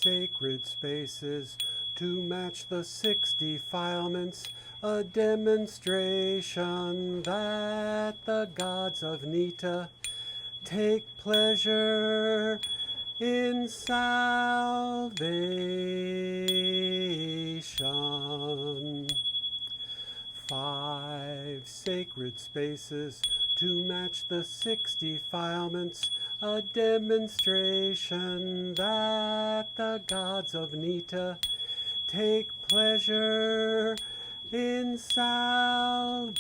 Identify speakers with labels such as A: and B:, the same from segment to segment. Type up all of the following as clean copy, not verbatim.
A: sacred spaces to match the 6 defilements, a demonstration that the gods of Nita take pleasure in salvation. 5 sacred spaces to match the 6 defilements, a demonstration that the gods of Nita take pleasure in salvation.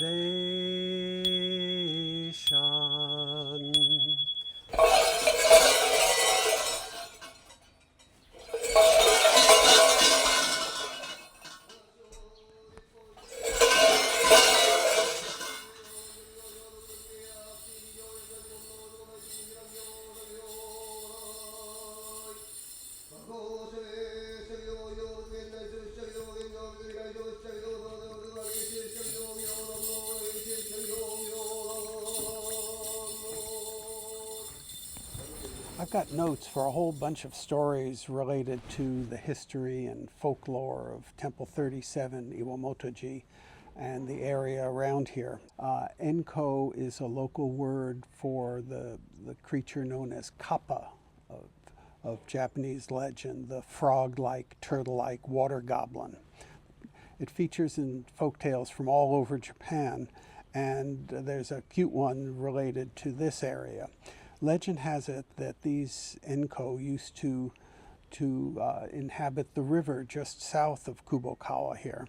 A: I've got notes for a whole bunch of stories related to the history and folklore of Temple 37, Iwamotoji, and the area around here. Enko is a local word for the creature known as kappa of Japanese legend, the frog-like, turtle-like water goblin. It features in folktales from all over Japan, and there's a cute one related to this area. Legend has it that these Enko used to inhabit the river just south of Kubokawa here.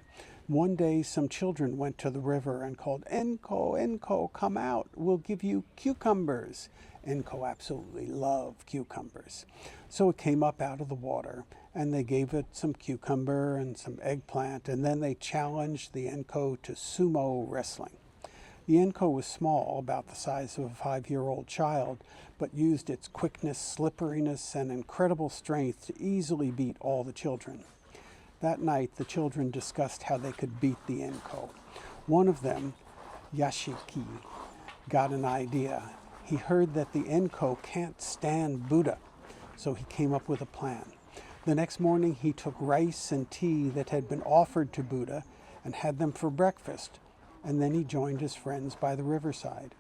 A: One day some children went to the river and called, "Enko, Enko, come out, we'll give you cucumbers." Enko absolutely love cucumbers. So it came up out of the water and they gave it some cucumber and some eggplant, and then they challenged the Enko to sumo wrestling. The Enko was small, about the size of a 5-year-old child, but used its quickness, slipperiness, and incredible strength to easily beat all the children. That night, the children discussed how they could beat the Enko. One of them, Yashiki, got an idea. He heard that the Enko can't stand Buddha, so he came up with a plan. The next morning, he took rice and tea that had been offered to Buddha and had them for breakfast, and then he joined his friends by the riverside.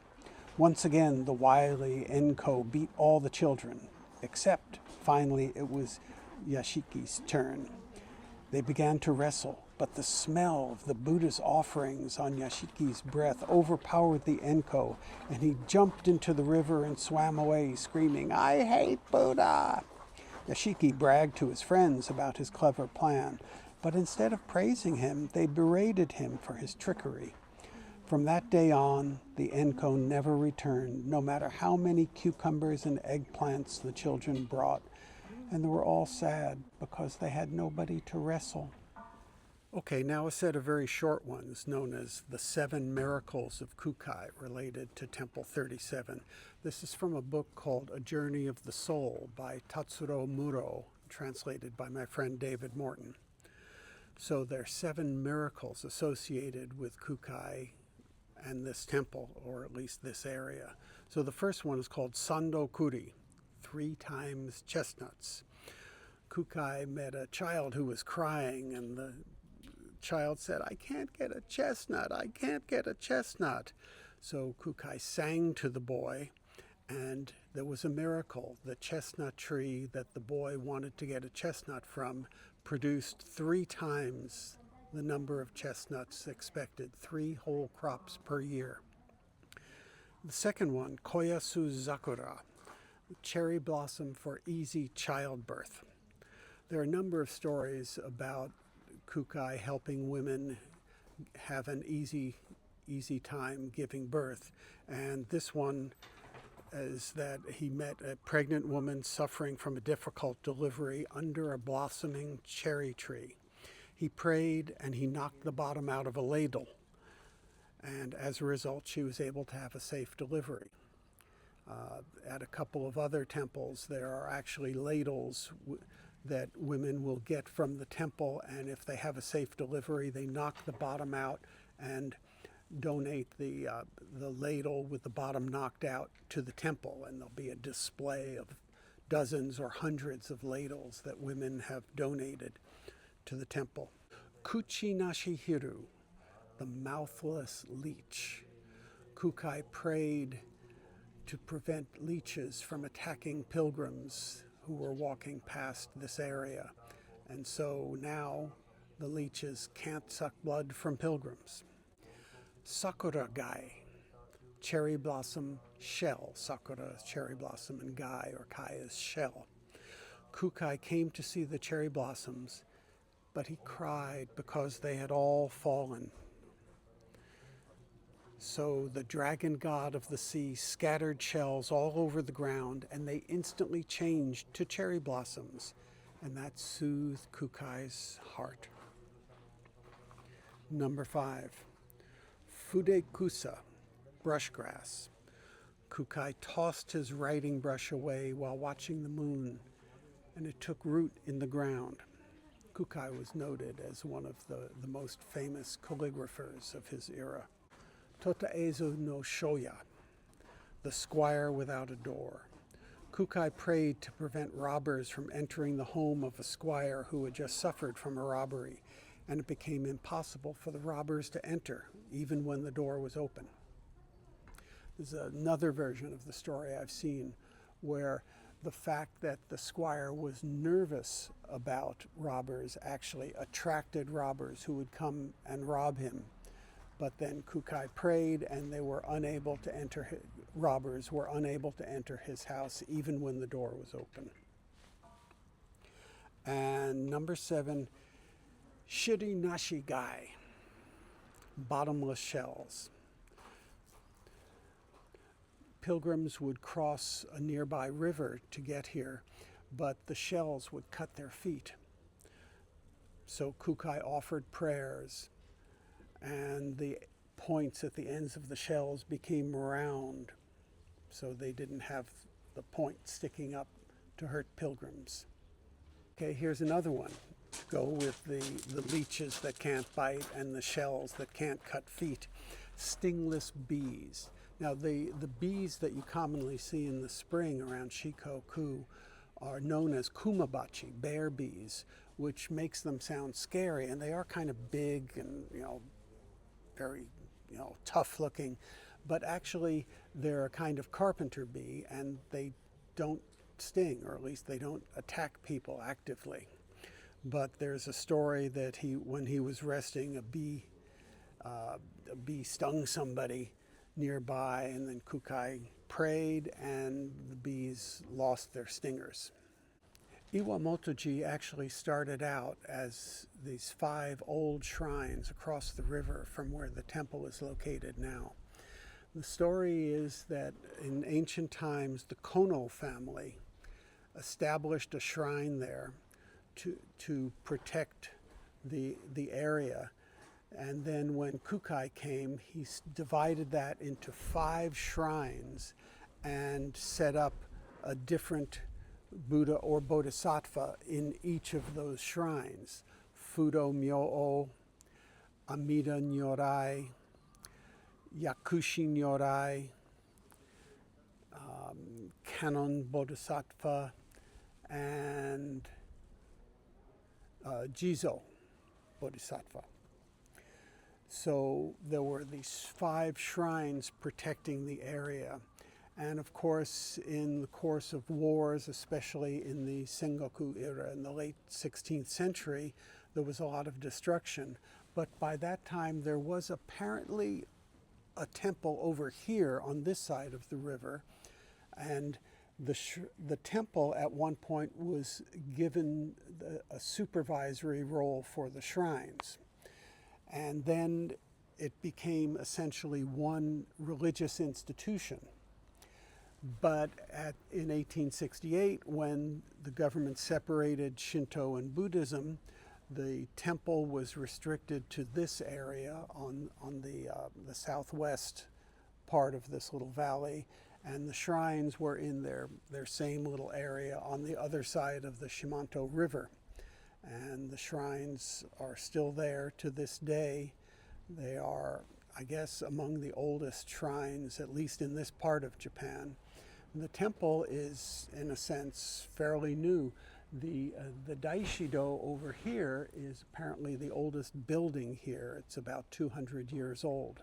A: Once again, the wily Enko beat all the children, except finally it was Yashiki's turn. They began to wrestle, but the smell of the Buddha's offerings on Yashiki's breath overpowered the Enko, and he jumped into the river and swam away, screaming, "I hate Buddha!" Yashiki bragged to his friends about his clever plan, but instead of praising him, they berated him for his trickery. From that day on, the Enko never returned, no matter how many cucumbers and eggplants the children brought, and they were all sad because they had nobody to wrestle. Okay, now a set of very short ones known as the 7 Miracles of Kukai, related to Temple 37. This is from a book called A Journey of the Soul by Tatsuro Muro, translated by my friend David Morton. So there are 7 miracles associated with Kukai and this temple, or at least this area. So the first one is called Sando Kuri, 3 times chestnuts. Kukai met a child who was crying, and the child said, "I can't get a chestnut, I can't get a chestnut." So Kukai sang to the boy, and there was a miracle. The chestnut tree that the boy wanted to get a chestnut from produced 3 times the number of chestnuts expected, 3 whole crops per year. The second one, Koyasu Zakura, cherry blossom for easy childbirth. There are a number of stories about Kukai helping women have an easy time giving birth. And this one is that he met a pregnant woman suffering from a difficult delivery under a blossoming cherry tree. He prayed and he knocked the bottom out of a ladle. And as a result, she was able to have a safe delivery. At a couple of other temples, there are actually ladles that women will get from the temple, and if they have a safe delivery, they knock the bottom out and donate the ladle with the bottom knocked out to the temple, and there'll be a display of dozens or hundreds of ladles that women have donated to the temple. Kuchi Hiru, the mouthless leech. Kukai prayed to prevent leeches from attacking pilgrims who were walking past this area. And so now the leeches can't suck blood from pilgrims. Sakura Gai, cherry blossom shell. Sakura is cherry blossom and Gai or Kai is shell. Kukai came to see the cherry blossoms, but he cried because they had all fallen. So the dragon god of the sea scattered shells all over the ground, and they instantly changed to cherry blossoms, and that soothed Kukai's heart. Number 5, Fudekusa, brush grass. Kukai tossed his writing brush away while watching the moon, and it took root in the ground. Kukai was noted as one of the most famous calligraphers of his era. Totaezu no Shoya, the squire without a door. Kukai prayed to prevent robbers from entering the home of a squire who had just suffered from a robbery, and it became impossible for the robbers to enter, even when the door was open. There's another version of the story I've seen where the fact that the squire was nervous about robbers actually attracted robbers who would come and rob him. But then Kukai prayed, and they were unable to enter. Robbers were unable to enter his house even when the door was open. And number 7, Shiri Nashi Gai, bottomless shells. Pilgrims would cross a nearby river to get here, but the shells would cut their feet. So Kukai offered prayers, and the points at the ends of the shells became round, so they didn't have the point sticking up to hurt pilgrims. Okay, here's another one to go with the leeches that can't bite and the shells that can't cut feet. Stingless bees. Now, the bees that you commonly see in the spring around Shikoku are known as kumabachi, bear bees, which makes them sound scary, and they are kind of big and, very, tough looking, but actually they're a kind of carpenter bee, and they don't sting, or at least they don't attack people actively. But there's a story that when he was resting, a bee stung somebody nearby, and then Kukai prayed, and the bees lost their stingers. Iwamotoji actually started out as these 5 old shrines across the river from where the temple is located now. The story is that in ancient times, the Kono family established a shrine there to protect the area. And then when Kukai came, he divided that into 5 shrines and set up a different Buddha or Bodhisattva in each of those shrines. Fudo Myo-o, Amida Nyorai, Yakushi Nyorai, Kanon Bodhisattva, and Jizo Bodhisattva. So there were these 5 shrines protecting the area. And of course, in the course of wars, especially in the Sengoku era in the late 16th century, there was a lot of destruction. But by that time, there was apparently a temple over here on this side of the river. And the temple at one point was given a supervisory role for the shrines. And then it became essentially one religious institution. But in 1868, when the government separated Shinto and Buddhism, the temple was restricted to this area on the southwest part of this little valley, and the shrines were in their same little area on the other side of the Shimanto River. And the shrines are still there to this day. They are, I guess, among the oldest shrines, at least in this part of Japan. The temple is, in a sense, fairly new. The Daishido over here is apparently the oldest building here. It's about 200 years old.